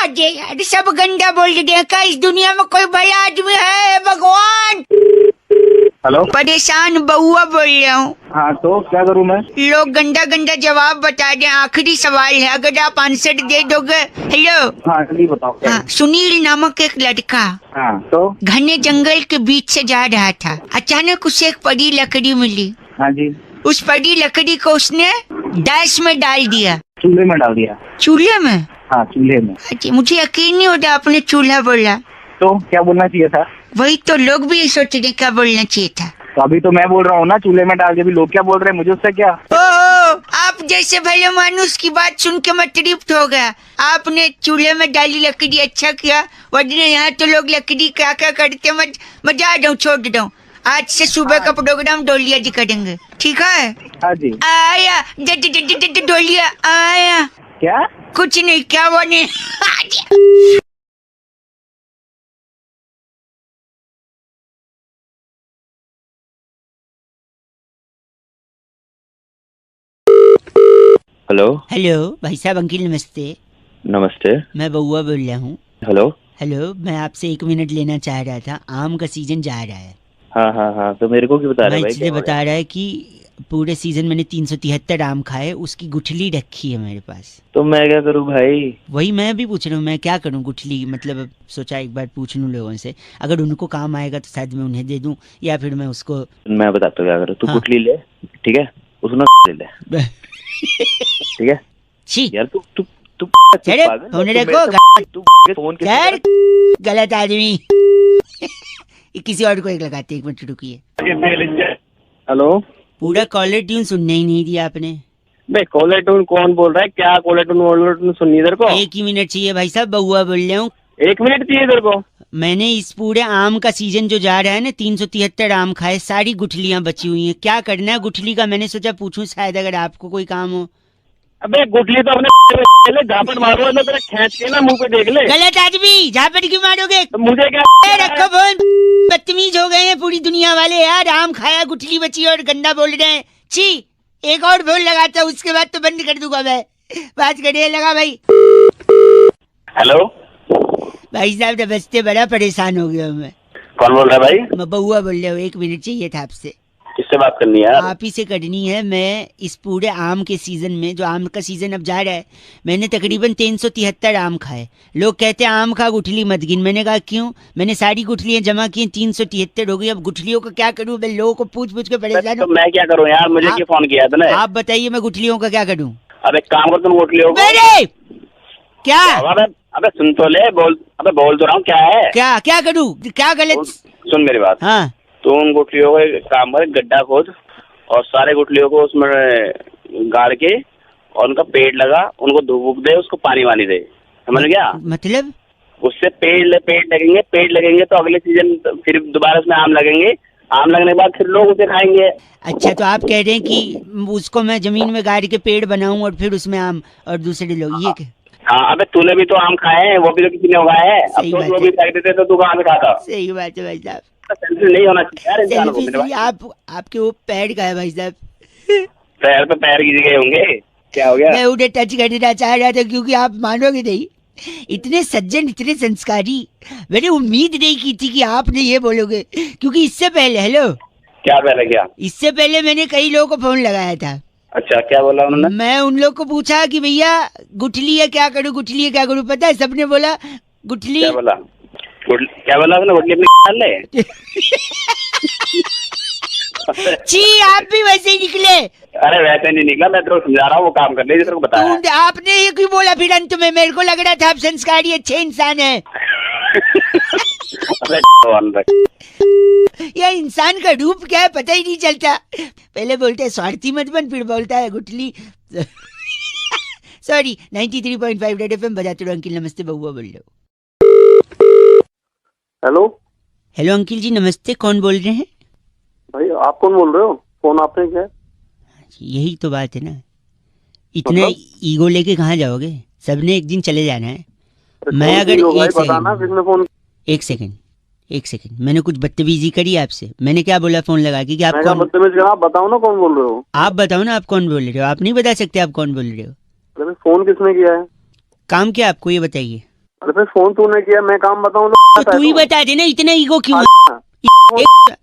अरे यार, सब गंदा बोल दिया। क्या इस दुनिया में कोई भला आदमी है? भगवान। हेलो, परेशान बउआ बोल रहा हूँ। हाँ तो क्या करूँ मैं? लोग गंदा गंदा जवाब बता दे। आखिरी सवाल है, अगर आप आंसर दे दोगे। हेलो, हाँ जल्दी बताओ क्या? हाँ, सुनील नामक एक लड़का हाँ तो? घने जंगल के बीच से जा रहा था। अचानक उसे एक बड़ी लकड़ी मिली। हाँ जी। उस बड़ी लकड़ी को उसने डैश में डाल दिया। चूल्हे में डाल दिया? चूल्हे में? हाँ चूल्हे में। अच्छा, मुझे यकीन नहीं होता आपने चूल्हा बोला। तो क्या बोलना चाहिए था? वही तो लोग भी सोच रहे क्या बोलना चाहिए था। तो अभी तो मैं बोल रहा हूँ ना चूल्हे में डाल के, भी लोग क्या बोल रहे हैं मुझे उससे क्या? ओ, आप जैसे भले मानुस की बात सुन के मैं तृप्त हो गया। आपने चूल्हे में डाली लकड़ी, अच्छा किया, वरना यहाँ तो लोग लकड़ी क्या क्या करते। मैं जा रहा हूँ, छोड़ रहा हूँ। आज से सुबह का प्रोग्राम डोलिया जी करेंगे, ठीक है? हाँ जी। आया डोलिया आया। क्या? कुछ नहीं, क्या बने? हेलो। हेलो भाई साहब, अंकिल नमस्ते। नमस्ते। मैं बउआ बोल रहा हूँ। हेलो। हेलो, मैं आपसे 1 मिनट लेना चाह रहा था। आम का सीजन जा रहा है। हाँ हाँ हाँ, तो मेरे को क्यों बता रहे मैं भाई? इसलिए बता रहा है कि पूरे सीजन मैंने 373 आम खाए, उसकी गुठली रखी है मेरे पास। तो मैं क्या करूँ भाई? वही मैं भी पूछ रहा हूँ, मैं क्या करूँ गुठली, मतलब सोचा एक बार पूछ लूँ लोगों से, अगर उनको काम आएगा तो शायद मैं उन्हें दे दूँ या फिर मैं उसको। मैं बताता हूँ क्या करूँ। तू हाँ। गुठली ले, ठीक है, उसमें ले ले, ठीक है? छी यार तू तू तू चले, पागल है? फोन तू रखो, मेरे से- तू फोन के यार गलत आदमी। किसी और को एक लगाते, 1 मिनट रुकिए। हेलो, पूरा कॉलर ट्यून सुनने ही नहीं दिया आपने। भाई कॉलर टून कौन बोल रहा है? क्या कॉलर टून सुननी इधर को? 1 ही मिनट चाहिए भाई साहब, बउआ बोल रहा हूँ। 1 मिनट चाहिए इधर को? मैंने इस पूरे आम का सीजन जो जा रहा है ना, 373 आम खाए, सारी गुठलियां बची हुई हैं। क्या करना है गुठली का, मैंने सोचा पूछूं, शायद अगर आपको कोई काम हो। अबे गुठली तो अपने झापट मारो ना, तेरा खींच के ना मुंह पे देख ले। गलत आदमी, झापट क्यों मारोगे? तो मुझे क्या? ए, रखो फोन। बदतमीज हो गए हैं पूरी दुनिया वाले यार। आम खाया, गुठली बची और गंदा बोल रहे हैं। छी, एक और फोन लगाता हूँ, उसके बाद तो बंद कर दूंगा मैं। बात करिए, लगा भाई। हेलो भाई साहब नमस्ते, बड़ा परेशान हो गया हूं मैं। कौन बोल रहा है भाई? मैं बउआ बोल रहा हूँ। 1 मिनट चाहिए था आपसे। किससे बात करनी है यार? आप ही से करनी है। मैं इस पूरे आम के सीजन में, जो आम का सीजन अब जा रहा है, मैंने तकरीबन 373 आम खाए। लोग कहते हैं आम खा गुठली मत गिन। मैंने कहा क्यों? मैंने सारी गुठलियां जमा की, 373 हो गई। अब गुठलियों का क्या करूं? मैं लोगों को पूछ पूछ के परेशान तो हूं। मैं क्या करूँ यार? मुझे क्यों फोन किया तूने? आप बताइए, मैं गुठलियों का क्या करूं? अब एक काम कर, तुम गुठलियों को। मेरे क्या अबे सुन तो ले, बोल। अबे बोल तो रहा हूँ, क्या है? क्या क्या करूं? क्या गलत? सुन मेरी बात। हाँ, तुम गुठलियों को एक काम कर, गड्ढा खोद और सारे गुठलियों को उसमें गाड़ के और उनका पेड़ लगा, उनको धूप दे, उसको पानी वानी दे, समझ गया? मतलब उससे पेड़ लगेंगे तो अगले सीजन फिर दोबारा उसमें आम लगेंगे। आम लगने के बाद फिर लोग उसे खाएंगे। अच्छा, तो आप कह रहे हैं कि उसको मैं जमीन में गाड़ के पेड़ बनाऊं और फिर उसमें आम और दूसरे लोग, ये क्या? हाँ, अबे तूने भी तो आम खाए हैं, वो भी तो किसी ने उगाए हैं। अब सही तो बात वो है। भी फेंक देते तो तू कहाँ से खाता? सही बात है भाई साहब। सेल्फी नहीं होना चाहिए यार इंसान को। सेल्फी मेरे सही, आपके वो पैर का है भाई साहब। पैर पे पैर गिर गए होंगे, क्या हो गया? मैं उन्हें टच करना चाह रहा था, क्योंकि आप मानोगे नहीं, इतने सज्जन, इतने संस्कारी, मैंने उम्मीद नहीं की थी कि आपने ये बोलोगे। क्योंकि इससे पहले, हेलो, क्या पहले क्या? इससे पहले मैंने कई लोगों को फोन लगाया था। अच्छा, क्या बोला उन्होंने? मैं उन लोग को पूछा कि भैया गुठली है क्या करूँ, गुठली है क्या करूँ, पता है सबने बोला गुठली। क्या बोला? क्या बोला उसने? गुठली अपनी डाल ले। जी आप भी वैसे ही निकले। अरे वैसे नहीं निकला, मैं तेरे को समझा रहा हूँ, वो काम कर ले जिसको बताया। आपने ये क्यों बोला फिर अंत में? मेरे को लग रहा था आप संस्कारी अच्छे इंसान है। यह इंसान का रूप क्या है पता ही नहीं चलता। पहले बोलते हैं स्वार्थी मत बन, फिर बोलता है गुठली। सॉरी, 93.5 रेड एफएम बजाते रहो। अंकिल नमस्ते, बउआ बोल रहे हो। हेलो हेलो अंकिल जी नमस्ते, कौन बोल रहे हैं? भाई आप कौन बोल रहे हो? फोन आपने किया? यही तो बात है ना, इतने ईगो लेके कहाँ जाओगे? सबने एक दिन चले जाना है। मैं अगर एक सेकंड मैंने कुछ बदतमीजी करी आपसे? मैंने क्या बोला फोन लगा के कि आप कौन? बदतमीज करा? आप बताओ ना कौन बोल रहे हो? आप बताओ ना आप कौन बोल रहे हो? आप नहीं बता सकते आप कौन बोल रहे हो? अरे फोन किसने किया है? काम क्या आपको ये बताइए? अरे फोन तूने किया, मैं काम बताऊं तो तू ही बता दे ना, इतना ईगो क्यों?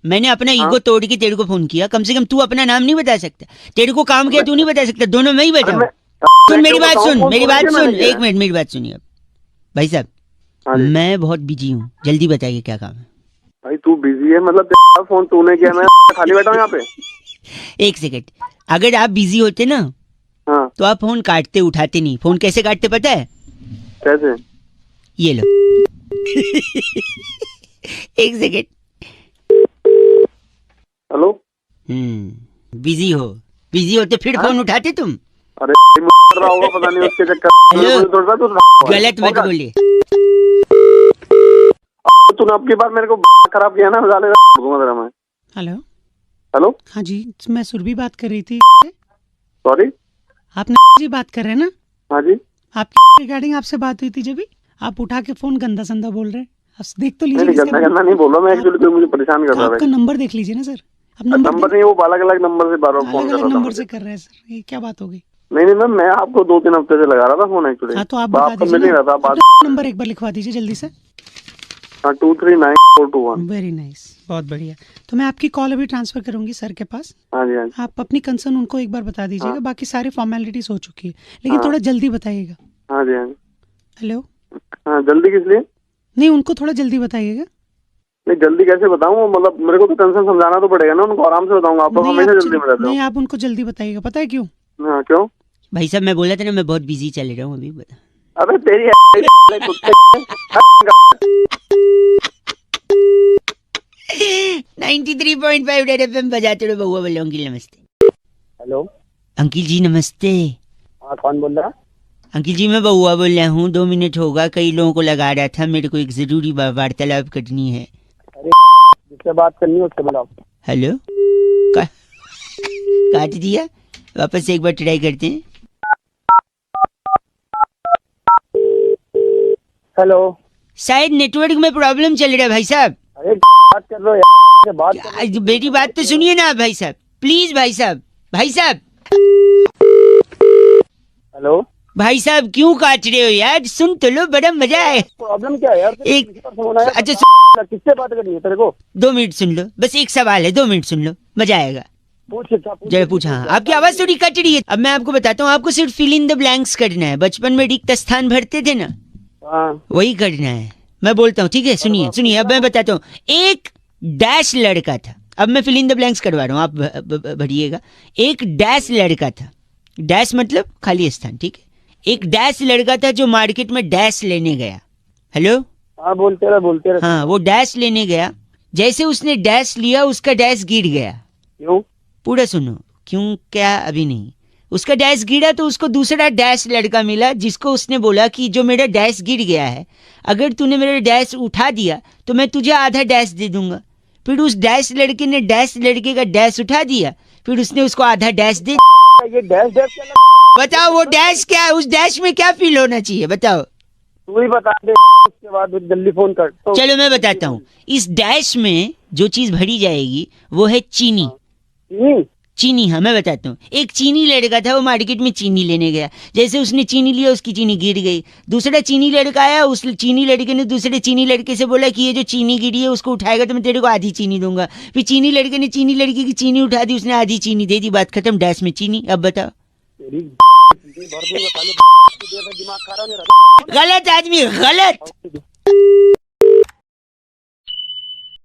मैंने अपना ईगो तोड़ के तेरे को फोन किया, कम से कम तू अपना नाम नहीं बता सकता? तेरे को काम किया तू नहीं बता सकता? दोनों मैं ही बताऊं? सुन मेरी बात सुन, एक मिनट मेरी बात सुनिए। भाई साहब मैं बहुत बिजी हूँ, जल्दी बताइए क्या काम है? भाई तू बिजी है मतलब? फोन तूने किया, मैं खाली बैठा हूँ यहाँ पे। एक सेकंड, अगर आप बिजी होते ना तो आप फोन काटते, उठाते नहीं। फोन कैसे काटते पता है? कैसे? ये लो। एक सेकंड। हेलो। बिजी हो तो फिर फोन उठाते तुम? अरे कर रहा होगा पता नहीं उसके चक्कर। गलत मत बोलिए। तूने अब की बार मेरे को खराब किया ना, मैं। हेलो। हाँ जी, मैं सुरभि बात कर रही थी। सॉरी, आप जी बात कर रहे हैं ना? हाँ जी। आपकी रिगार्डिंग आपसे बात हुई थी जब भी आप उठा के फोन गंदा संदा बोल रहे हैं। आप देख तो लीजिए। गंदा नहीं बोल रहा मैं, एक्चुअली मुझे परेशान कर रहा है। आपका नंबर देख लीजिए ना सर। अब नंबर नहीं, वो अलग अलग नंबर से बार-बार फोन कर रहा था। नंबर से कर रहे हैं सर, ये क्या बात हो गई? नहीं मैम, मैं आपको 2-3 हफ्ते से लगा रहा था फोन एक्चुअली। हाँ तो आप बता दीजिए, मिल नहीं रहा था। बात नंबर एक बार लिखवा दीजिए जल्दी से। 239421। वेरी नाइस, बहुत बढ़िया। तो मैं आपकी कॉल अभी ट्रांसफर करूंगी सर के पास। हाँ जी, हाँ जी। आप अपनी कंसर्न उनको एक बार बता दीजिएगा। बाकी सारी फॉर्मेलिटीज हो चुकी है, लेकिन थोड़ा जल्दी बताइएगा। हाँ जी, हाँ जी। हेलो। हाँ, जल्दी किस लिए? नहीं, उनको थोड़ा जल्दी बताइएगा। नहीं जल्दी कैसे बताऊँ? मतलब मेरे को तो कंसर्न समझाना तो पड़ेगा ना उनको। आराम से बताऊंगा, आप तो हमेशा जल्दी में रहते हो। नहीं, आप उनको जल्दी बताइएगा। पता है क्यों? हाँ क्यों? भाई साहब मैं बोला था ना मैं बहुत बिजी चल रहा हूँ अभी। बता। अबे तेरी 93.5 रेड एफएम बजाते रहो। बउआ बोलो अंकिल नमस्ते। हेलो अंकिल जी नमस्ते। हाँ कौन बोल रहा? अंकिल जी मैं बउआ बोल रहा हूँ। 2 मिनट होगा, कई लोगों को लगा रहा था। मेरे को एक जरूरी वार्तालाप करनी है। अरे जिससे बात करनी है उससे बुलाओ। हेलो। काट दिया, वापस से एक बार ट्राई करते हैं। हेलो। शायद नेटवर्क में प्रॉब्लम चल रहा है भाई साहब। अरे बात कर रहे हो बात। मेरी बात तो सुनिए ना भाई साहब, प्लीज भाई साहब। भाई साहब। हेलो। भाई साहब क्यों काट रहे हो यार? सुन तो लो, बड़ा मजा है। प्रॉब्लम क्या है यार? एक अच्छा किससे बात करनी है तेरे को? 2 मिनट सुन लो, बस एक सवाल है, 2 मिनट सुन लो, मजा आएगा। जय पूछा। आपकी आवाज थोड़ी कट रही है। अब मैं आपको बताता हूँ, आपको सिर्फ फिल इन द ब्लैंक्स करना है। बचपन में रिक्त स्थान भरते थे ना, वही करना है। मैं बोलता हूँ, ठीक है? सुनिए अब मैं बताता हूँ। एक डैश लड़का था, अब मैं फिल इन द ब्लैंक्स करवा रहा हूँ, आप भरिएगा। एक डैश लड़का था, डैश मतलब खाली स्थान, ठीक है? एक डैश लड़का था जो मार्केट में डैश लेने गया। हेलो। हाँ बोलते रहे। हाँ, वो डैश लेने गया। जैसे उसने डैश लिया, उसका डैश गिर गया। क्यों? पूरा सुनो। क्यों क्या अभी नहीं। उसका डैश गिरा तो उसको दूसरा डैश लड़का मिला, जिसको उसने बोला कि जो मेरा डैश गिर गया है, अगर तूने मेरा डैश उठा दिया तो मैं तुझे आधा डैश दे दूंगा। फिर उस डैश लड़के ने डैश लड़के का डैश उठा दिया, फिर उसने उसको आधा डैश दे। ये डैश क्या? बताओ वो डैश क्या है? उस डैश में क्या फील होना चाहिए बताओ? तू ही बता दे, उसके बाद जल्दी फोन कर। तो चलो मैं बताता हूँ। इस डैश में जो चीज भरी जाएगी वो है चीनी। चीनी, हाँ मैं बताता हूँ। एक चीनी लड़का था, वो मार्केट में चीनी लेने गया। जैसे उसने चीनी लिया, उसकी चीनी गिर गई। दूसरा चीनी लड़का आया, उस चीनी लड़के ने दूसरे चीनी लड़के से बोला कि ये जो चीनी गिरी है उसको उठाएगा तो मैं तेरे को आधी चीनी दूंगा। फिर चीनी लड़के ने चीनी लड़की की चीनी उठा दी, उसने आधी चीनी दे दी, बात खत्म, डैश में चीनी। अब बताओ। गलत आदमी, गलत।